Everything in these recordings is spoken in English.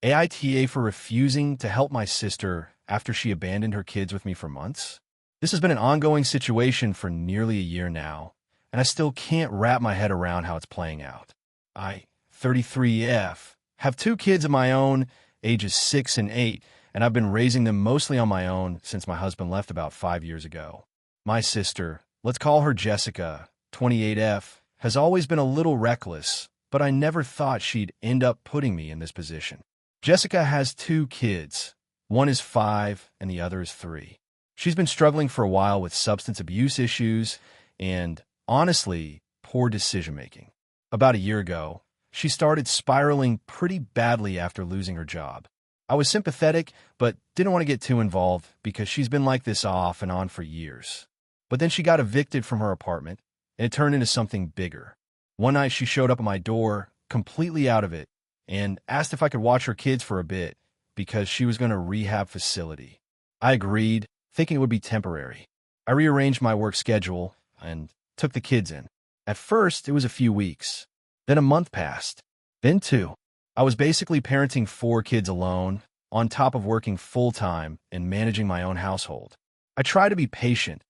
AITA for refusing to help my sister after she abandoned her kids with me for months. This has been an ongoing situation for nearly a year now, and I still can't wrap my head around how it's playing out. I, 33F, have two kids of my own, ages 6 and 8, and I've been raising them mostly on my own since my husband left about 5 years ago. My sister, let's call her Jessica, 28F, has always been a little reckless, but I never thought she'd end up putting me in this position. Jessica has two kids. One is 5 and the other is 3. She's been struggling for a while with substance abuse issues and, honestly, poor decision-making. About a year ago, she started spiraling pretty badly after losing her job. I was sympathetic, but didn't want to get too involved because she's been like this off and on for years. But then she got evicted from her apartment, and it turned into something bigger. One night she showed up at my door, completely out of it, and asked if I could watch her kids for a bit because she was going to a rehab facility. I agreed, thinking it would be temporary. I rearranged my work schedule and took the kids in. At first, it was a few weeks. Then a month passed. Then 2. I was basically parenting 4 kids alone, on top of working full-time and managing my own household. I tried to be patient,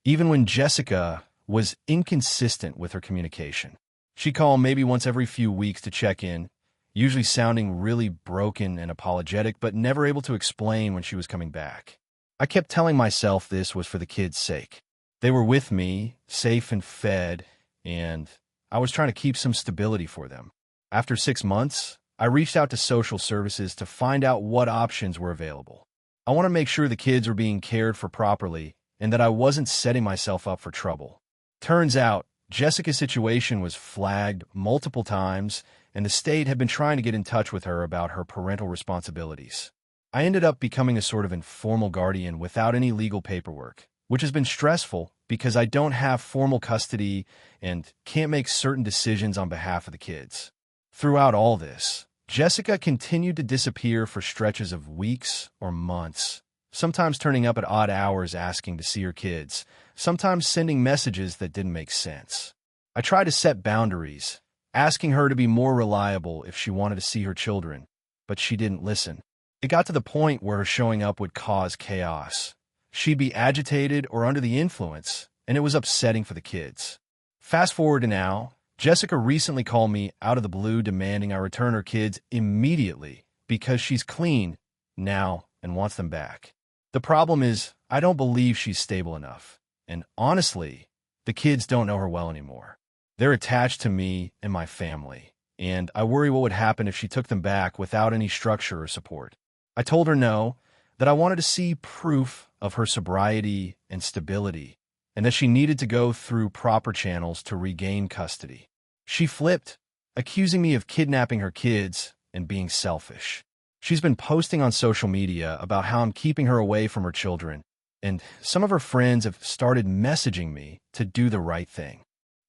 even when Jessica was inconsistent with her communication. She'd call maybe once every few weeks to check in, usually sounding really broken and apologetic, but never able to explain when she was coming back. I kept telling myself this was for the kids' sake. They were with me, safe and fed, and I was trying to keep some stability for them. After 6 months, I reached out to social services to find out what options were available. I want to make sure the kids were being cared for properly and that I wasn't setting myself up for trouble. Turns out, Jessica's situation was flagged multiple times, and the state had been trying to get in touch with her about her parental responsibilities. I ended up becoming a sort of informal guardian without any legal paperwork, which has been stressful because I don't have formal custody and can't make certain decisions on behalf of the kids. Throughout all this, Jessica continued to disappear for stretches of weeks or months, sometimes turning up at odd hours asking to see her kids, sometimes sending messages that didn't make sense. I tried to set boundaries, asking her to be more reliable if she wanted to see her children, but she didn't listen. It got to the point where her showing up would cause chaos. She'd be agitated or under the influence, and it was upsetting for the kids. Fast forward to now, Jessica recently called me out of the blue demanding I return her kids immediately because she's clean now and wants them back. The problem is, I don't believe she's stable enough. And honestly, the kids don't know her well anymore. They're attached to me and my family, and I worry what would happen if she took them back without any structure or support. I told her no, that I wanted to see proof of her sobriety and stability, and that she needed to go through proper channels to regain custody. She flipped, accusing me of kidnapping her kids and being selfish. She's been posting on social media about how I'm keeping her away from her children, and some of her friends have started messaging me to do the right thing.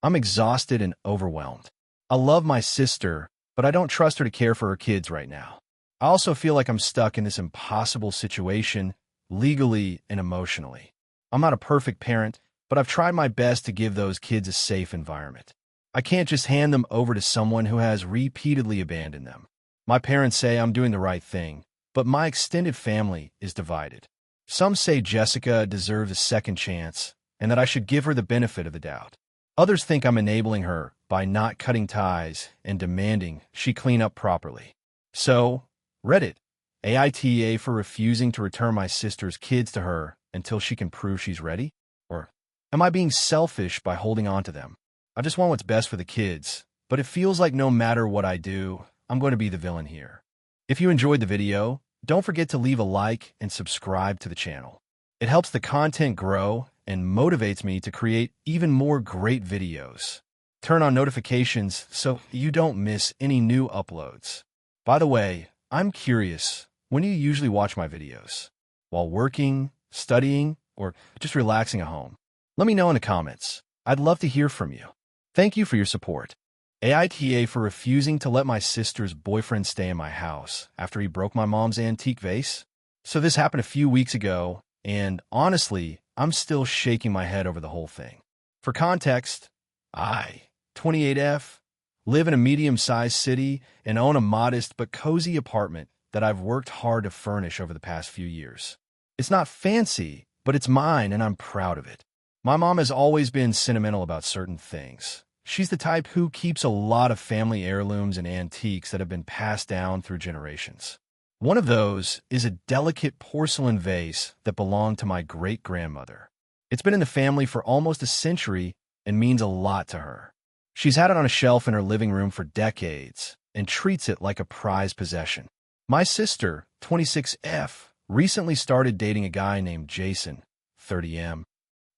I'm exhausted and overwhelmed. I love my sister, but I don't trust her to care for her kids right now. I also feel like I'm stuck in this impossible situation, legally and emotionally. I'm not a perfect parent, but I've tried my best to give those kids a safe environment. I can't just hand them over to someone who has repeatedly abandoned them. My parents say I'm doing the right thing, but my extended family is divided. Some say Jessica deserves a second chance and that I should give her the benefit of the doubt. Others think I'm enabling her by not cutting ties and demanding she clean up properly. So, Reddit, AITA for refusing to return my sister's kids to her until she can prove she's ready? Or am I being selfish by holding on to them? I just want what's best for the kids, but it feels like no matter what I do, I'm going to be the villain here. If you enjoyed the video, don't forget to leave a like and subscribe to the channel. It helps the content grow and motivates me to create even more great videos. Turn on notifications so you don't miss any new uploads. By the way, I'm curious, when do you usually watch my videos? While working, studying, or just relaxing at home? Let me know in the comments. I'd love to hear from you. Thank you for your support. AITA for refusing to let my sister's boyfriend stay in my house after he broke my mom's antique vase. So this happened a few weeks ago, and honestly, I'm still shaking my head over the whole thing. For context, I, 28F, live in a medium-sized city and own a modest but cozy apartment that I've worked hard to furnish over the past few years. It's not fancy, but it's mine and I'm proud of it. My mom has always been sentimental about certain things. She's the type who keeps a lot of family heirlooms and antiques that have been passed down through generations. One of those is a delicate porcelain vase that belonged to my great-grandmother. It's been in the family for almost a century and means a lot to her. She's had it on a shelf in her living room for decades and treats it like a prized possession. My sister, 26F, recently started dating a guy named Jason, 30M.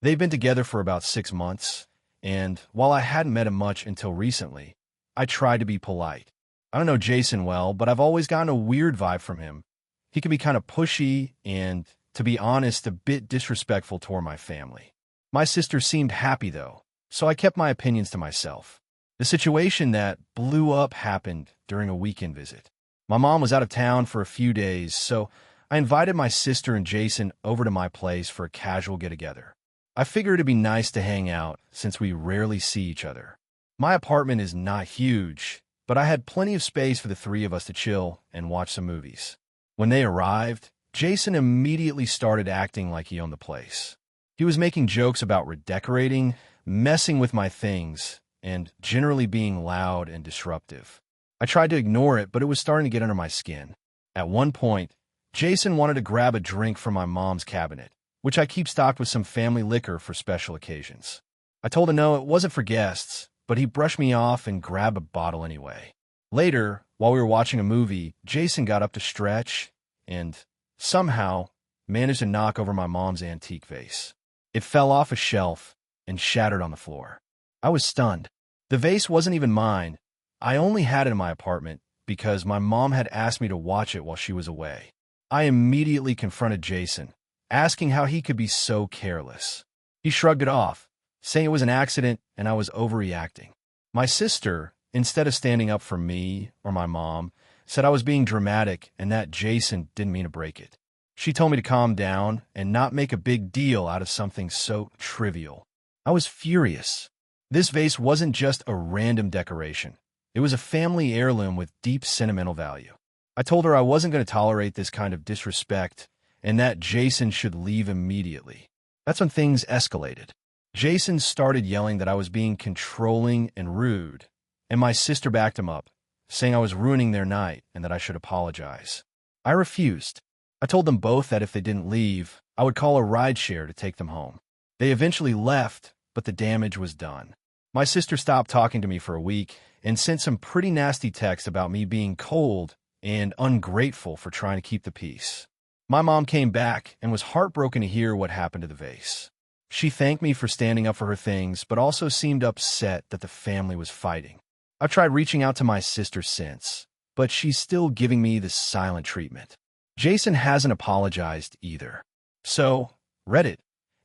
They've been together for about 6 months, and while I hadn't met him much until recently, I tried to be polite. I don't know Jason well, but I've always gotten a weird vibe from him. He can be kind of pushy and, to be honest, a bit disrespectful toward my family. My sister seemed happy, though, so I kept my opinions to myself. The situation that blew up happened during a weekend visit. My mom was out of town for a few days, so I invited my sister and Jason over to my place for a casual get-together. I figured it'd be nice to hang out since we rarely see each other. My apartment is not huge, but I had plenty of space for the three of us to chill and watch some movies. When they arrived, Jason immediately started acting like he owned the place. He was making jokes about redecorating, messing with my things, and generally being loud and disruptive. I tried to ignore it, but it was starting to get under my skin. At one point, Jason wanted to grab a drink from my mom's cabinet, which I keep stocked with some family liquor for special occasions. I told him no, it wasn't for guests, but he brushed me off and grabbed a bottle anyway. Later, while we were watching a movie, Jason got up to stretch and, somehow, managed to knock over my mom's antique vase. It fell off a shelf and shattered on the floor. I was stunned. The vase wasn't even mine. I only had it in my apartment because my mom had asked me to watch it while she was away. I immediately confronted Jason, asking how he could be so careless. He shrugged it off, saying it was an accident and I was overreacting. My sister, instead of standing up for me or my mom, said I was being dramatic and that Jason didn't mean to break it. She told me to calm down and not make a big deal out of something so trivial. I was furious. This vase wasn't just a random decoration. It was a family heirloom with deep sentimental value. I told her I wasn't going to tolerate this kind of disrespect and that Jason should leave immediately. That's when things escalated. Jason started yelling that I was being controlling and rude, and my sister backed him up, saying I was ruining their night and that I should apologize. I refused. I told them both that if they didn't leave, I would call a rideshare to take them home. They eventually left, but the damage was done. My sister stopped talking to me for a week and sent some pretty nasty texts about me being cold and ungrateful for trying to keep the peace. My mom came back and was heartbroken to hear what happened to the vase. She thanked me for standing up for her things, but also seemed upset that the family was fighting. I've tried reaching out to my sister since, but she's still giving me the silent treatment. Jason hasn't apologized either. So, Reddit,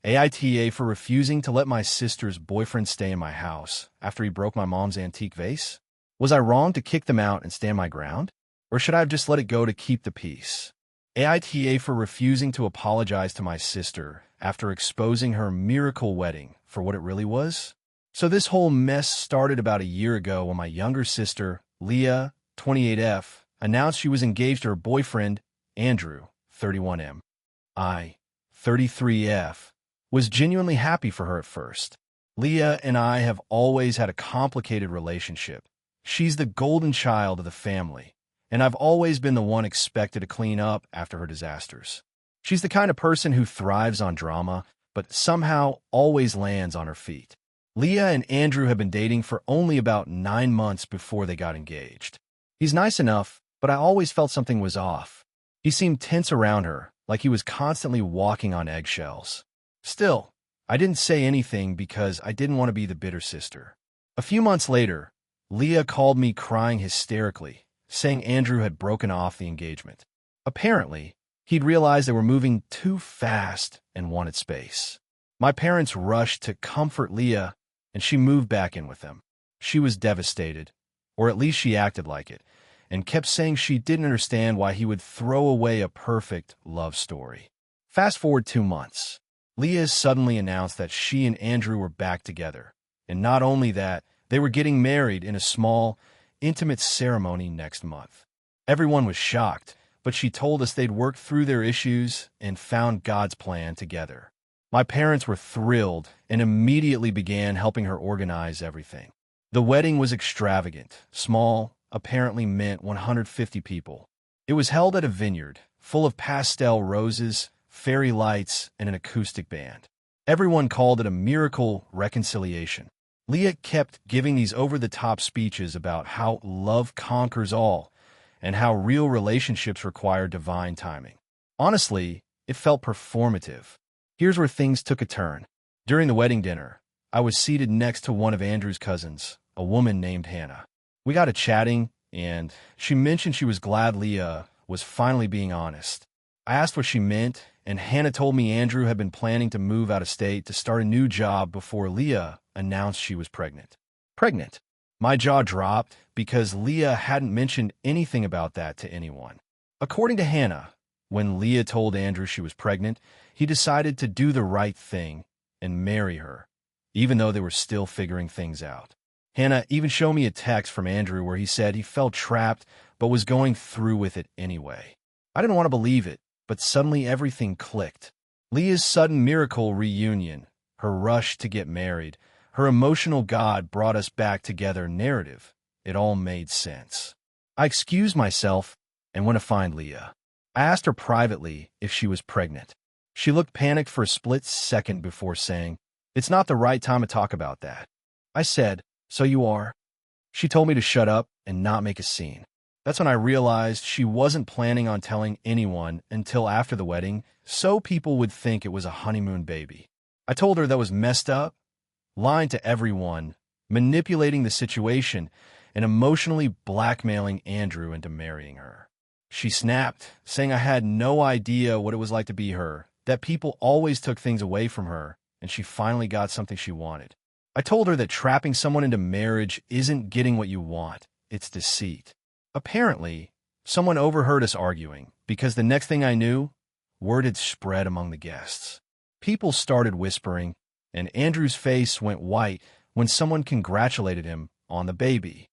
AITA for refusing to let my sister's boyfriend stay in my house after he broke my mom's antique vase? Was I wrong to kick them out and stand my ground? Or should I have just let it go to keep the peace? AITA for refusing to apologize to my sister after exposing her miracle wedding for what it really was? So this whole mess started about a year ago when my younger sister, Leah, 28F, announced she was engaged to her boyfriend, Andrew, 31M. I, 33F, was genuinely happy for her at first. Leah and I have always had a complicated relationship. She's the golden child of the family, and I've always been the one expected to clean up after her disasters. She's the kind of person who thrives on drama, but somehow always lands on her feet. Leah and Andrew have been dating for only about 9 months before they got engaged. He's nice enough, but I always felt something was off. He seemed tense around her, like he was constantly walking on eggshells. Still, I didn't say anything because I didn't want to be the bitter sister. A few months later, Leah called me crying hysterically, saying Andrew had broken off the engagement. Apparently, he'd realized they were moving too fast and wanted space. My parents rushed to comfort Leah, and she moved back in with them. She was devastated, or at least she acted like it, and kept saying she didn't understand why he would throw away a perfect love story. Fast forward 2 months. Leah suddenly announced that she and Andrew were back together, and not only that, they were getting married in a small, intimate ceremony next month. Everyone was shocked, but she told us they'd worked through their issues and found God's plan together. My parents were thrilled and immediately began helping her organize everything. The wedding was extravagant, small, apparently meant 150 people. It was held at a vineyard, full of pastel roses, fairy lights, and an acoustic band. Everyone called it a miracle reconciliation. Leah kept giving these over-the-top speeches about how love conquers all and how real relationships require divine timing. Honestly, it felt performative. Here's where things took a turn. During the wedding dinner, I was seated next to one of Andrew's cousins, a woman named Hannah. We got to chatting, and she mentioned she was glad Leah was finally being honest. I asked what she meant, and Hannah told me Andrew had been planning to move out of state to start a new job before Leah announced she was pregnant. Pregnant. My jaw dropped because Leah hadn't mentioned anything about that to anyone. According to Hannah, when Leah told Andrew she was pregnant, he decided to do the right thing and marry her, even though they were still figuring things out. Hannah even showed me a text from Andrew where he said he felt trapped but was going through with it anyway. I didn't want to believe it, but suddenly everything clicked. Leah's sudden miracle reunion, her rush to get married, her emotional God brought us back together narrative. It all made sense. I excused myself and went to find Leah. I asked her privately if she was pregnant. She looked panicked for a split second before saying, "It's not the right time to talk about that." I said, "So you are?" She told me to shut up and not make a scene. That's when I realized she wasn't planning on telling anyone until after the wedding, so people would think it was a honeymoon baby. I told her that was messed up, lying to everyone, manipulating the situation, and emotionally blackmailing Andrew into marrying her. She snapped, saying I had no idea what it was like to be her, that people always took things away from her, and she finally got something she wanted. I told her that trapping someone into marriage isn't getting what you want, it's deceit. Apparently, someone overheard us arguing, because the next thing I knew, word had spread among the guests. People started whispering, and Andrew's face went white when someone congratulated him on the baby.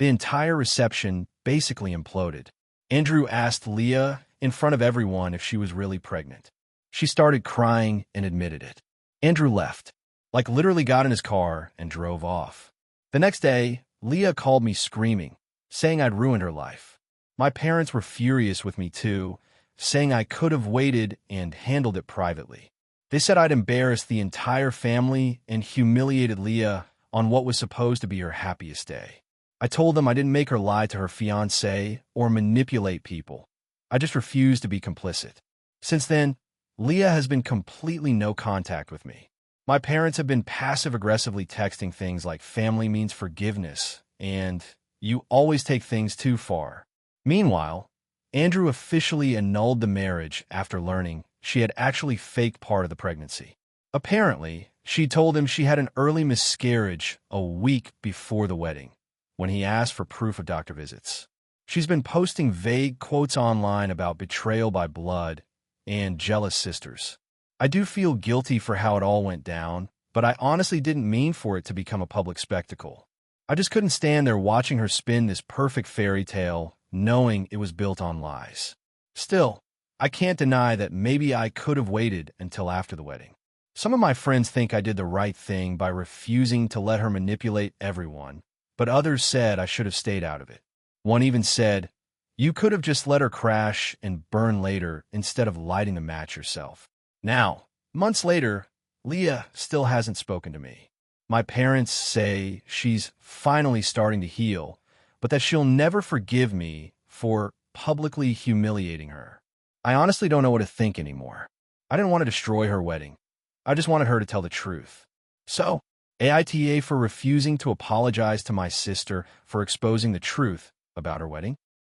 The entire reception basically imploded. Andrew asked Leah in front of everyone if she was really pregnant. She started crying and admitted it. Andrew left, like literally got in his car and drove off. The next day, Leah called me screaming, saying I'd ruined her life. My parents were furious with me too, saying I could have waited and handled it privately. They said I'd embarrassed the entire family and humiliated Leah on what was supposed to be her happiest day. I told them I didn't make her lie to her fiancé or manipulate people. I just refused to be complicit. Since then, Leah has been completely no contact with me. My parents have been passive-aggressively texting things like family means forgiveness and you always take things too far. Meanwhile, Andrew officially annulled the marriage after learning she had actually faked part of the pregnancy. Apparently, she told him she had an early miscarriage a week before the wedding, when he asked for proof of doctor visits. She's been posting vague quotes online about betrayal by blood and jealous sisters. I do feel guilty for how it all went down, but I honestly didn't mean for it to become a public spectacle. I just couldn't stand there watching her spin this perfect fairy tale, knowing it was built on lies. Still, I can't deny that maybe I could have waited until after the wedding. Some of my friends think I did the right thing by refusing to let her manipulate everyone, but others said I should have stayed out of it. One even said, "You could have just let her crash and burn later instead of lighting the match yourself." Now, months later, Leah still hasn't spoken to me. My parents say she's finally starting to heal, but that she'll never forgive me for publicly humiliating her. I honestly don't know what to think anymore. I didn't want to destroy her wedding. I just wanted her to tell the truth. So, AITA for refusing to apologize to my sister for exposing the truth about her wedding.